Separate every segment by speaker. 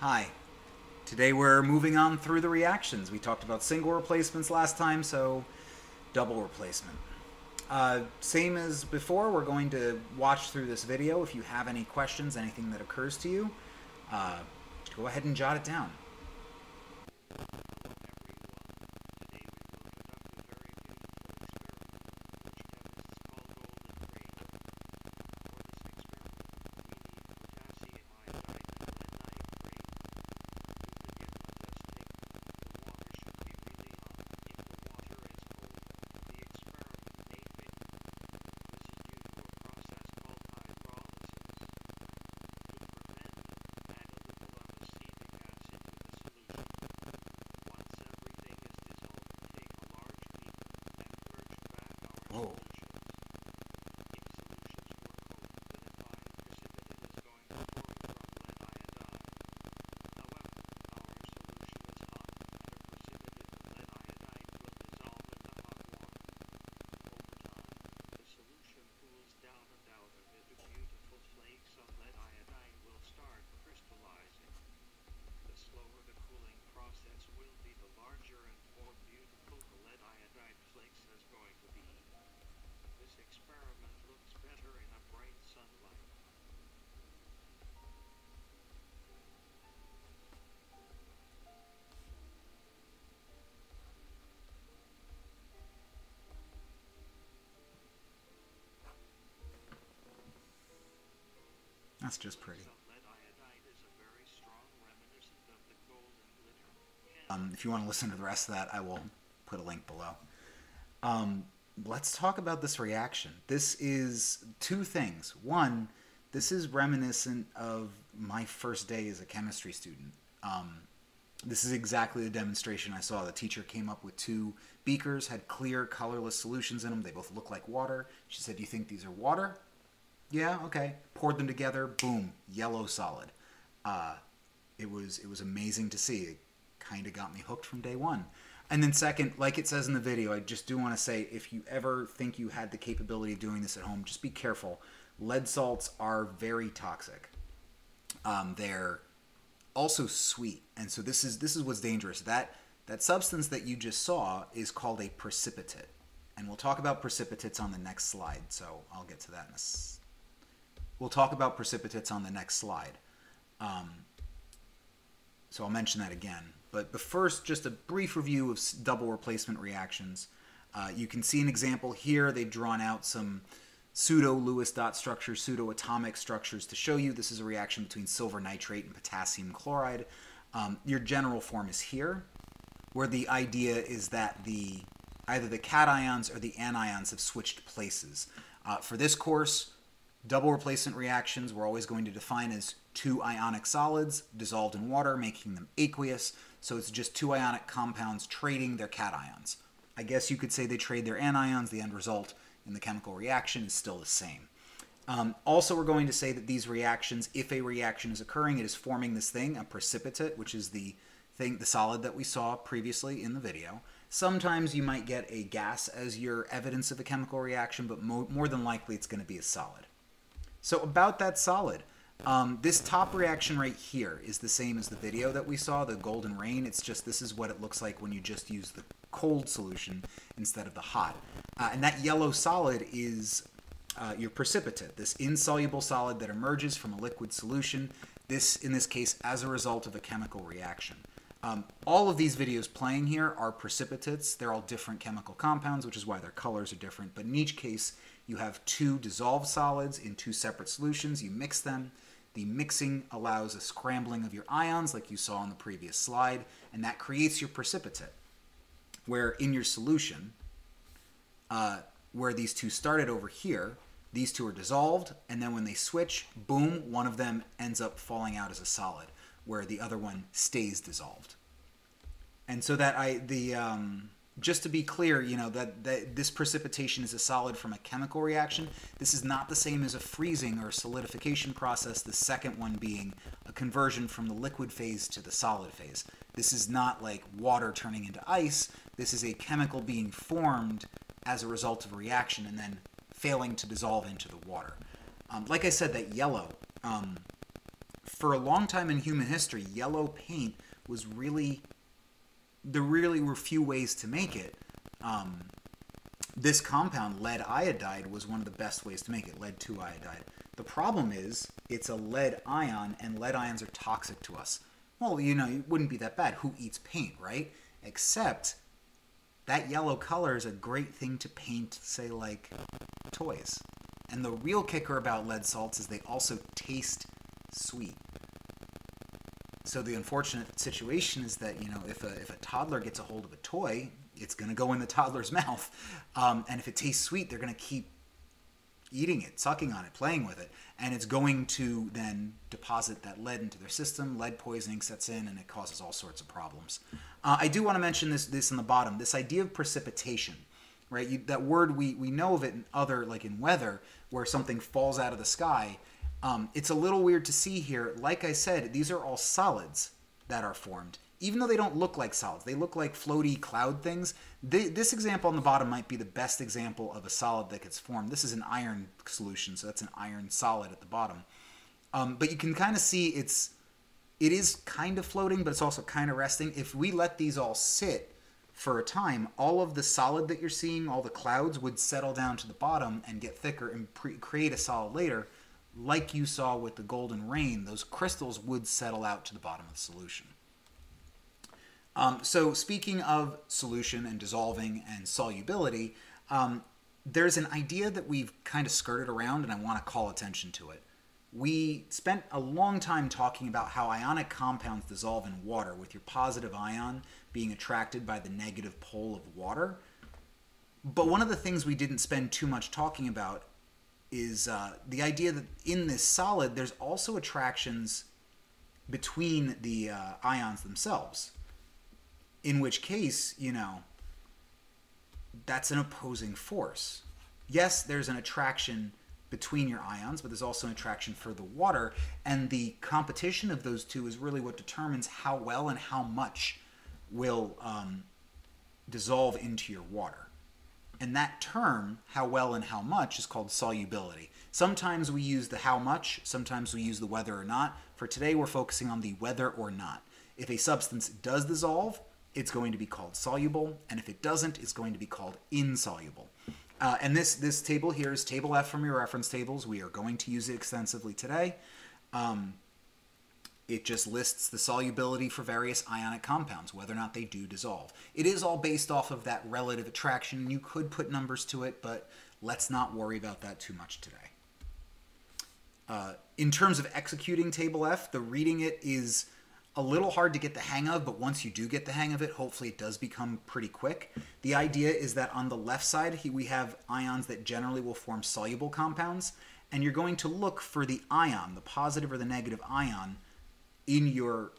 Speaker 1: Hi. Today we're moving on through the reactions. We talked about single replacements last time, so double replacement. Same as before, we're going to watch through this video. If you have any questions, anything that occurs to you, go ahead and jot it down. Whoa. That's just pretty. If you want to listen to the rest of that, I will put a link below. Let's talk about this reaction. This is two things. One, this is reminiscent of my first day as a chemistry student. This is exactly the demonstration I saw. The teacher came up with two beakers, had clear, colorless solutions in them. They both look like water. She said, "Do you think these are water?" "Yeah, okay." Poured them together, boom, yellow solid. It was amazing to see. It kind of got me hooked from day one. And then second, like it says in the video, I just do want to say, if you ever think you had the capability of doing this at home, just be careful. Lead salts are very toxic. They're also sweet, and so this is what's dangerous. That substance that you just saw is called a precipitate, and we'll talk about precipitates on the next slide. So I'll get to that in a We'll talk about precipitates on the next slide. So I'll mention that again. But first, just a brief review of double replacement reactions. You can see an example here. They've drawn out some pseudo-Lewis dot structures, pseudo-atomic structures to show you this is a reaction between silver nitrate and potassium chloride. Your general form is here, where the idea is that either the cations or the anions have switched places. For this course, double replacement reactions we're always going to define as two ionic solids dissolved in water, making them aqueous. So it's just two ionic compounds trading their cations. I guess you could say they trade their anions. The end result in the chemical reaction is still the same. Also, we're going to say that these reactions, if a reaction is occurring, it is forming this thing, a precipitate, which is the solid that we saw previously in the video. Sometimes you might get a gas as your evidence of a chemical reaction, but more than likely it's going to be a solid. So about that solid, this top reaction right here is the same as the video that we saw, the golden rain. It's just this is what it looks like when you just use the cold solution instead of the hot. And that yellow solid is your precipitate, this insoluble solid that emerges from a liquid solution, in this case, as a result of a chemical reaction. All of these videos playing here are precipitates. They're all different chemical compounds, which is why their colors are different. But in each case, you have two dissolved solids in two separate solutions. You mix them. The mixing allows a scrambling of your ions, like you saw on the previous slide, and that creates your precipitate. Where in your solution, where these two started over here, these two are dissolved, and then when they switch, boom, one of them ends up falling out as a solid, where the other one stays dissolved. And so that just to be clear, you know, that this precipitation is a solid from a chemical reaction. This is not the same as a freezing or solidification process, the second one being a conversion from the liquid phase to the solid phase. This is not like water turning into ice. This is a chemical being formed as a result of a reaction and then failing to dissolve into the water. Like I said, that yellow, for a long time in human history, yellow paint was there really were few ways to make it. This compound, lead iodide, was one of the best ways to make it, lead 2 iodide. The problem is it's a lead ion, and lead ions are toxic to us. Well, it wouldn't be that bad. Who eats paint, right? Except that yellow color is a great thing to paint, say, like toys. And the real kicker about lead salts is they also taste sweet. So the unfortunate situation is that, if a toddler gets a hold of a toy, it's going to go in the toddler's mouth. And if it tastes sweet, they're going to keep eating it, sucking on it, playing with it. And it's going to then deposit that lead into their system. Lead poisoning sets in, and it causes all sorts of problems. I do want to mention this in the bottom, this idea of precipitation. Right? That word, we know of it in other, like in weather, where something falls out of the sky. It's a little weird to see here. Like I said, these are all solids that are formed. Even though they don't look like solids, they look like floaty cloud things. This example on the bottom might be the best example of a solid that gets formed. This is an iron solution, so that's an iron solid at the bottom. But you can kind of see it is kind of floating, but it's also kind of resting. If we let these all sit for a time, all of the solid that you're seeing, all the clouds, would settle down to the bottom and get thicker and create a solid later. Like you saw with the golden rain, those crystals would settle out to the bottom of the solution. So speaking of solution and dissolving and solubility, there's an idea that we've kind of skirted around, and I want to call attention to it. We spent a long time talking about how ionic compounds dissolve in water, with your positive ion being attracted by the negative pole of water. But one of the things we didn't spend too much talking about is the idea that in this solid, there's also attractions between the ions themselves. In which case, that's an opposing force. Yes, there's an attraction between your ions, but there's also an attraction for the water, and the competition of those two is really what determines how well and how much will dissolve into your water. And that term, how well and how much, is called solubility. Sometimes we use the how much, sometimes we use the whether or not. For today, we're focusing on the whether or not. If a substance does dissolve, it's going to be called soluble, and if it doesn't, it's going to be called insoluble. And this table here is table F from your reference tables. We are going to use it extensively today. It just lists the solubility for various ionic compounds, whether or not they do dissolve. It is all based off of that relative attraction. You could put numbers to it, but let's not worry about that too much today. In terms of executing table F, the reading it is a little hard to get the hang of, but once you do get the hang of it, hopefully it does become pretty quick. The idea is that on the left side, we have ions that generally will form soluble compounds, and you're going to look for the ion, the positive or the negative ion, in your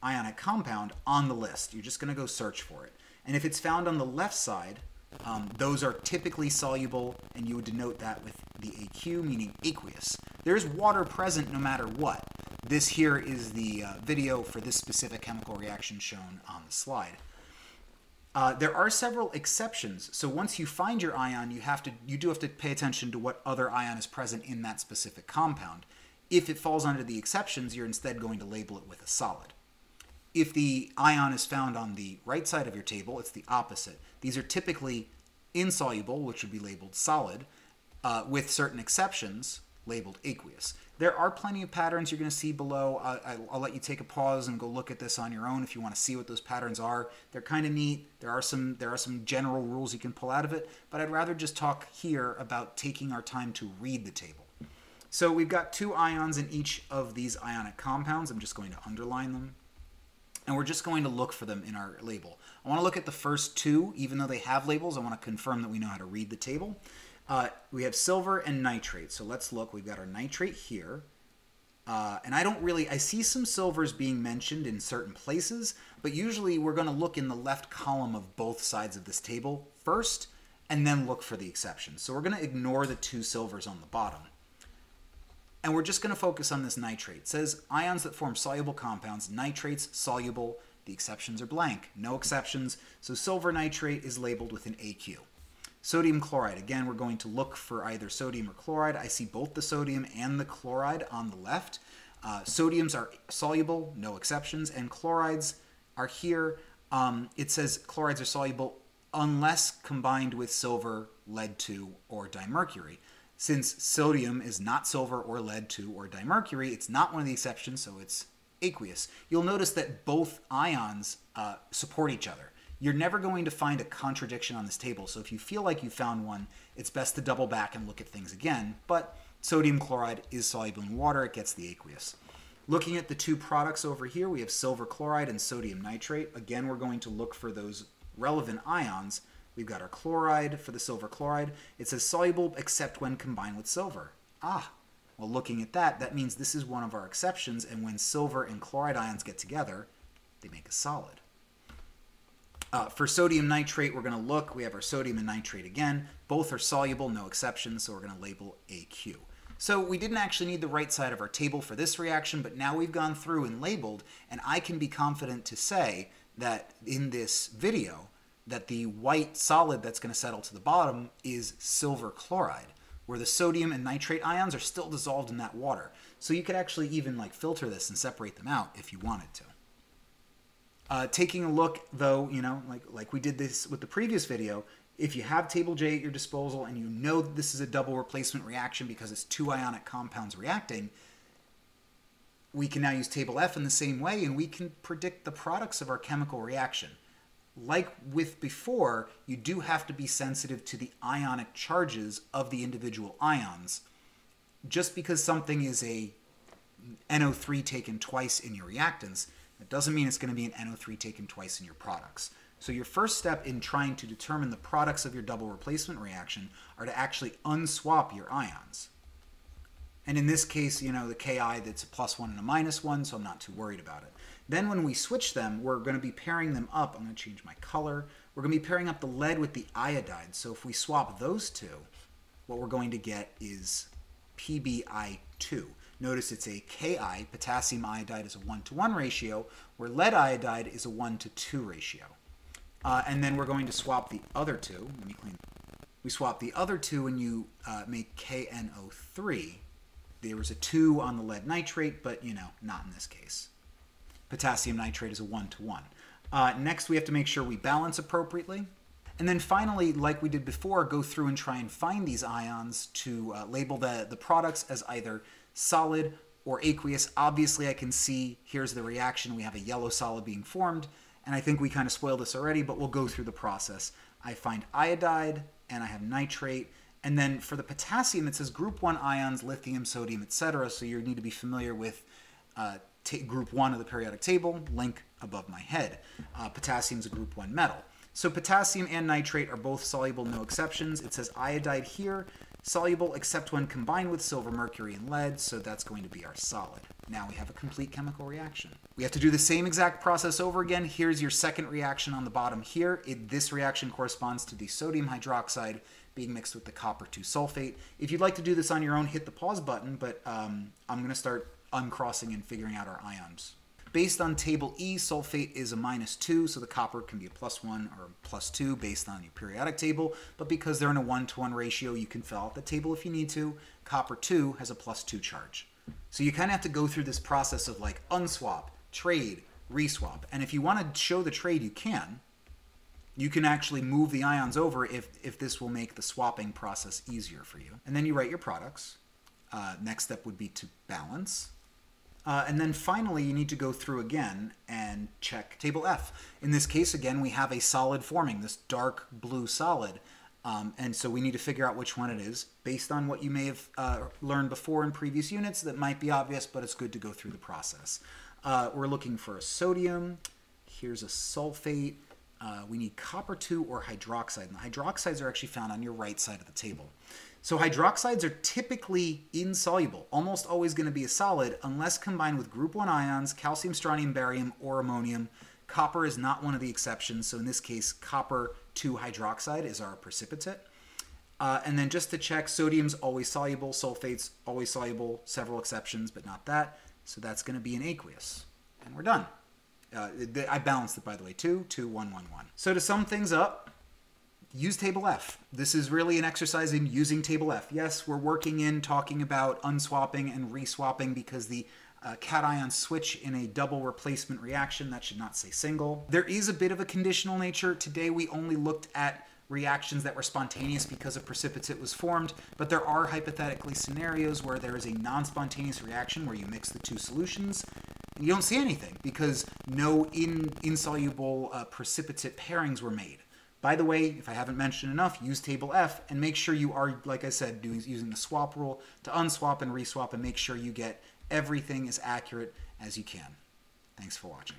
Speaker 1: ionic compound on the list. You're just going to go search for it. And if it's found on the left side, those are typically soluble, and you would denote that with the AQ, meaning aqueous. There's water present no matter what. This here is the video for this specific chemical reaction shown on the slide. There are several exceptions. So once you find your ion, you do have to pay attention to what other ion is present in that specific compound. If it falls under the exceptions, you're instead going to label it with a solid. If the ion is found on the right side of your table, it's the opposite. These are typically insoluble, which would be labeled solid, with certain exceptions labeled aqueous. There are plenty of patterns you're going to see below. I'll let you take a pause and go look at this on your own if you want to see what those patterns are. They're kind of neat. There are some general rules you can pull out of it, but I'd rather just talk here about taking our time to read the table. So we've got 2 ions in each of these ionic compounds. I'm just going to underline them. And we're just going to look for them in our label. I want to look at the first 2, even though they have labels. I want to confirm that we know how to read the table. We have silver and nitrate. So let's look. We've got our nitrate here. And I see some silvers being mentioned in certain places, but usually we're going to look in the left column of both sides of this table first, and then look for the exceptions. So we're going to ignore the 2 silvers on the bottom. And we're just going to focus on this nitrate. It says ions that form soluble compounds, nitrates soluble. The exceptions are blank. No exceptions. So silver nitrate is labeled with an AQ. Sodium chloride. Again, we're going to look for either sodium or chloride. I see both the sodium and the chloride on the left. Sodiums are soluble, no exceptions, and chlorides are here. It says chlorides are soluble unless combined with silver, lead 2, or dimercury. Since sodium is not silver or lead 2 or dimercury, it's not one of the exceptions, so it's aqueous. You'll notice that both ions support each other. You're never going to find a contradiction on this table, so if you feel like you found one, it's best to double back and look at things again, but sodium chloride is soluble in water, it gets the aqueous. Looking at the two products over here, we have silver chloride and sodium nitrate. Again, we're going to look for those relevant ions. We've got our chloride for the silver chloride. It says soluble except when combined with silver. Well, looking at that, that means this is one of our exceptions, and when silver and chloride ions get together, they make a solid. For sodium nitrate, we're going to look. We have our sodium and nitrate again. Both are soluble, no exceptions, so we're going to label AQ. So we didn't actually need the right side of our table for this reaction, but now we've gone through and labeled, and I can be confident to say that in this video that the white solid that's going to settle to the bottom is silver chloride, where the sodium and nitrate ions are still dissolved in that water. So you could actually even filter this and separate them out if you wanted to. Taking a look, though, like we did this with the previous video, if you have table J at your disposal and you know that this is a double replacement reaction because it's two ionic compounds reacting, we can now use table F in the same way, and we can predict the products of our chemical reaction. Like with before, you do have to be sensitive to the ionic charges of the individual ions. Just because something is a NO3 taken twice in your reactants, that doesn't mean it's going to be an NO3 taken twice in your products. So your first step in trying to determine the products of your double replacement reaction are to actually unswap your ions. And in this case, the Ki, that's a +1 and a -1, so I'm not too worried about it. Then when we switch them, we're going to be pairing them up. I'm going to change my color. We're going to be pairing up the lead with the iodide. So if we swap those two, what we're going to get is PbI2. Notice it's a Ki, potassium iodide is a 1-to-1 ratio, where lead iodide is a 1-to-2 ratio. And then we're going to swap the other two. Let me clean. We swap the other two and you make KNO3. There was a 2 on the lead nitrate, but not in this case. Potassium nitrate is a 1-to-1. Next, we have to make sure we balance appropriately. And then finally, like we did before, go through and try and find these ions to label the products as either solid or aqueous. Obviously, I can see here's the reaction. We have a yellow solid being formed. And I think we kind of spoiled this already, but we'll go through the process. I find iodide, and I have nitrate. And then for the potassium, it says group 1 ions, lithium, sodium, etc. So you need to be familiar with group 1 of the periodic table, link above my head. Potassium is a group 1 metal. So potassium and nitrate are both soluble, no exceptions. It says iodide here, soluble except when combined with silver, mercury, and lead, so that's going to be our solid. Now we have a complete chemical reaction. We have to do the same exact process over again. Here's your second reaction on the bottom here. This reaction corresponds to the sodium hydroxide being mixed with the copper 2 sulfate. If you'd like to do this on your own, hit the pause button, but I'm going to start uncrossing and figuring out our ions. Based on table E, sulfate is a -2, so the copper can be a +1 or a +2 based on your periodic table, but because they're in a 1-to-1 ratio, you can fill out the table if you need to. Copper 2 has a +2 charge. So you kind of have to go through this process of unswap, trade, reswap, and if you want to show the trade, you can. You can actually move the ions over if this will make the swapping process easier for you. And then you write your products. Next step would be to balance. And then finally, you need to go through again and check table F. In this case, again, we have a solid forming, this dark blue solid. And so we need to figure out which one it is. Based on what you may have learned before in previous units, that might be obvious, but it's good to go through the process. We're looking for a sodium. Here's a sulfate. We need copper 2 or hydroxide. And the hydroxides are actually found on your right side of the table. So hydroxides are typically insoluble, almost always going to be a solid unless combined with group 1 ions, calcium, strontium, barium, or ammonium. Copper is not one of the exceptions, so in this case, copper 2 hydroxide is our precipitate. And then just to check, sodium's always soluble, sulfate's always soluble, several exceptions, but not that. So that's going to be an aqueous. And we're done. I balanced it, by the way, 2, 2, 1, 1, 1. So to sum things up, use table F. This is really an exercise in using table F. Yes, we're working in talking about unswapping and reswapping because the cations switch in a double replacement reaction. That should not say single. There is a bit of a conditional nature. Today we only looked at reactions that were spontaneous because a precipitate was formed, but there are hypothetically scenarios where there is a non-spontaneous reaction where you mix the two solutions and you don't see anything because no insoluble precipitate pairings were made. By the way, if I haven't mentioned enough, use table F and make sure you are, like I said, using the swap rule to unswap and reswap and make sure you get everything as accurate as you can. Thanks for watching.